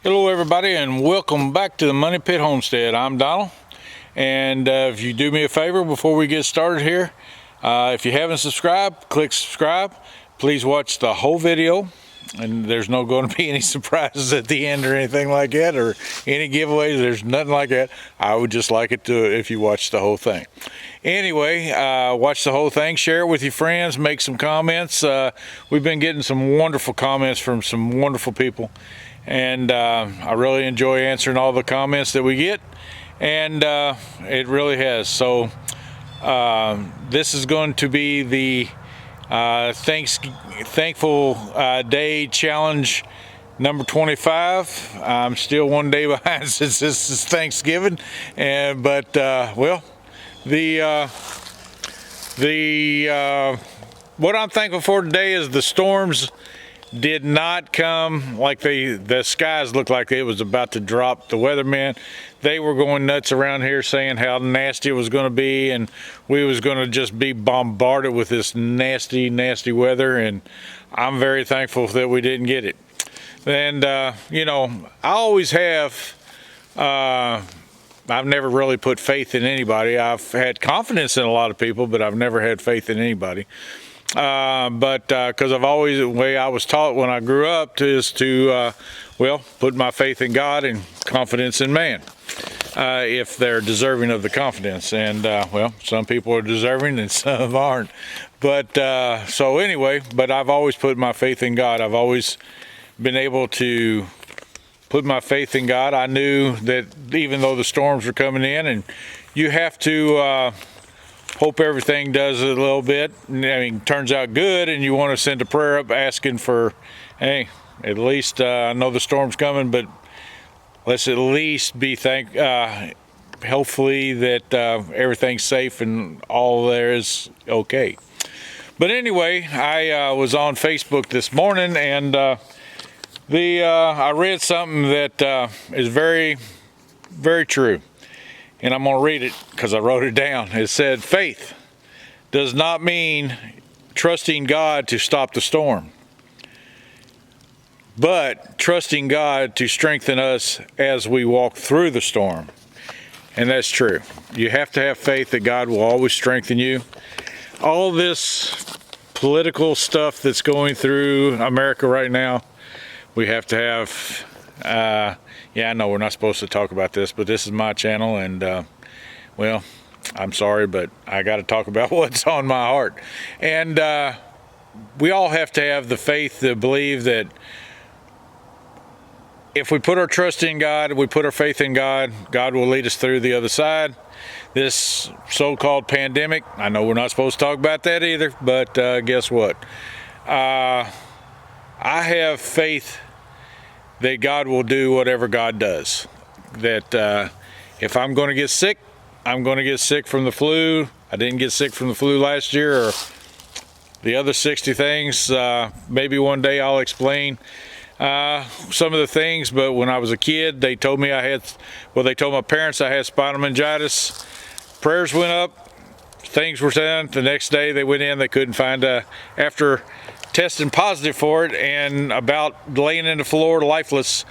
Hello everybody, and welcome back to the Moneypit Homestead. I'm Donald, and if you do me a favor before we get started here, if you haven't subscribed, click subscribe. Please watch the whole video, and there's no going to be any surprises at the end or anything like that, or any giveaways. There's nothing like that. I would just like it to if you watch the whole thing. Anyway, watch the whole thing, share it with your friends, make some comments. We've been getting some wonderful comments from some wonderful people, and I really enjoy answering all the comments that we get, and it really has. So this is going to be the Thankful Day Challenge number 25. I'm still one day behind since this is Thanksgiving, but well, what I'm thankful for today is the storms did not come like the skies looked like it was about to drop. The weathermen, they were going nuts around here saying how nasty it was going to be, and we was going to just be bombarded with this nasty weather, and I'm very thankful that we didn't get it. And you know, I always have I've never really put faith in anybody. I've had confidence in a lot of people, but I've never had faith in anybody. Because I've always, the way I was taught when I grew up is to, well, put my faith in God and confidence in man, if they're deserving of the confidence. And, well, some people are deserving and some aren't. But, so anyway, but I've always put my faith in God. I've always been able to put my faith in God. I knew that even though the storms were coming in, and you have to, hope everything does a little bit, I mean, turns out good, and you want to send a prayer up asking for, hey, at least I know the storm's coming, but let's at least be hopefully that everything's safe and all there is okay. But anyway, I was on Facebook this morning, and I read something that is very, very true. And I'm going to read it because I wrote it down. It said, faith does not mean trusting God to stop the storm, but trusting God to strengthen us as we walk through the storm. And that's true. You have to have faith that God will always strengthen you. All this political stuff that's going through America right now, we have to have yeah, I know we're not supposed to talk about this, but this is my channel, and well, I'm sorry, but I got to talk about what's on my heart. And we all have to have the faith to believe that if we put our trust in God, we put our faith in God, God will lead us through the other side. This so-called pandemic, I know we're not supposed to talk about that either, but guess what? I have faith that God will do whatever God does. That if I'm going to get sick, I'm going to get sick from the flu. I didn't get sick from the flu last year, or the other 60 things. Maybe one day I'll explain some of the things, but when I was a kid, they told me they told my parents I had spinal meningitis. Prayers went up, things were done. The next day they went in, they couldn't find, after testing positive for it and about laying in the floor lifeless,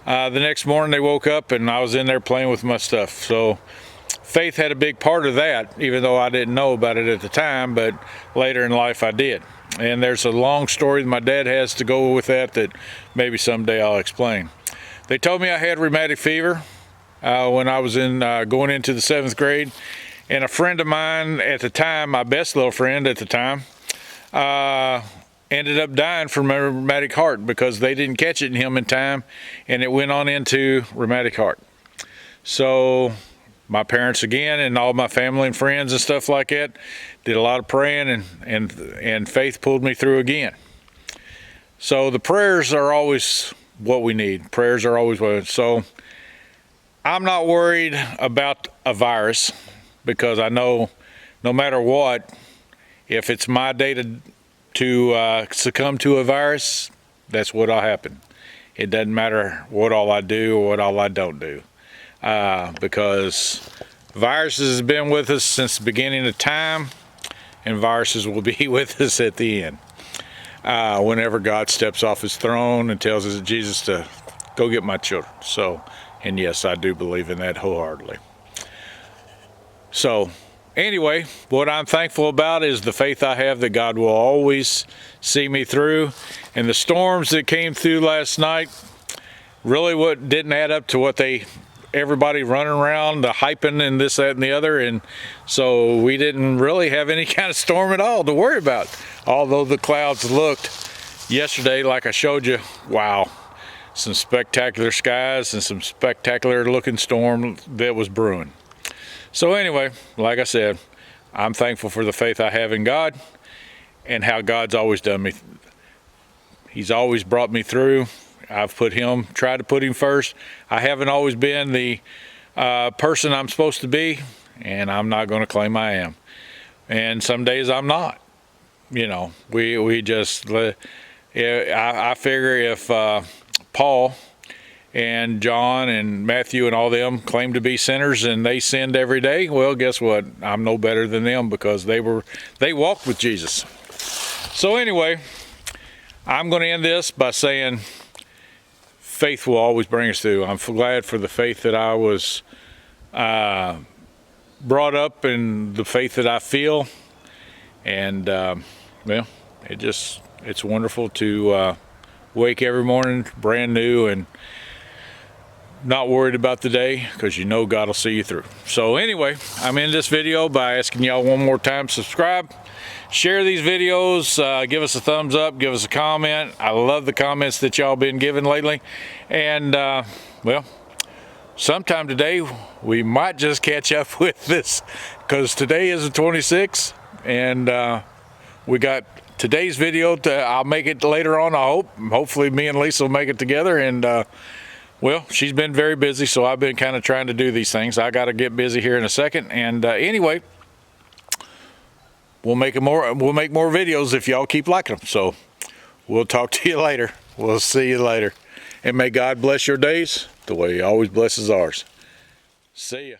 the next morning they woke up and I was in there playing with my stuff. So faith had a big part of that, even though I didn't know about it at the time, but later in life I did. And there's a long story that my dad has to go with that maybe someday I'll explain. They told me I had rheumatic fever when I was going into the 7th grade, and a friend of mine at the time, my best little friend at the time, ended up dying from a rheumatic heart because they didn't catch it in him in time, and it went on into rheumatic heart. So my parents again, and all my family and friends and stuff like that, did a lot of praying, and faith pulled me through again. So the prayers are always what we need. Prayers are always what. So I'm not worried about a virus, because I know no matter what, if it's my day to succumb to a virus, that's what'll happen. It doesn't matter what all I do or what all I don't do, because viruses have been with us since the beginning of time, and viruses will be with us at the end. Whenever God steps off his throne and tells Jesus to go get my children. So, and yes, I do believe in that wholeheartedly. So anyway, what I'm thankful about is the faith I have that God will always see me through. And the storms that came through last night really didn't add up to what everybody running around, the hyping and this, that, and the other. And so we didn't really have any kind of storm at all to worry about. Although the clouds looked yesterday, like I showed you, wow, some spectacular skies and some spectacular looking storm that was brewing. So anyway, like I said, I'm thankful for the faith I have in God and how God's always done me. He's always brought me through. I've tried to put him first. I haven't always been the person I'm supposed to be, and I'm not going to claim I am. And some days I'm not. You know, I figure if Paul and John and Matthew and all them claim to be sinners and they sinned every day, well, guess what? I'm no better than them because they walked with Jesus. So anyway, I'm going to end this by saying faith will always bring us through. I'm glad for the faith that I was brought up and the faith that I feel. And well, it's wonderful to wake every morning brand new and not worried about the day, because you know God will see you through. So anyway, I'm in this video by asking y'all one more time, subscribe, share these videos, give us a thumbs up, give us a comment. I love the comments that y'all been giving lately. And well, sometime today we might just catch up with this, because today is the 26th, and we got today's video. I'll make it later on, I hope. Hopefully me and Lisa will make it together. And well, she's been very busy, so I've been kind of trying to do these things. I got to get busy here in a second. And anyway, we'll make more videos if y'all keep liking them. So we'll talk to you later. We'll see you later. And may God bless your days the way he always blesses ours. See ya.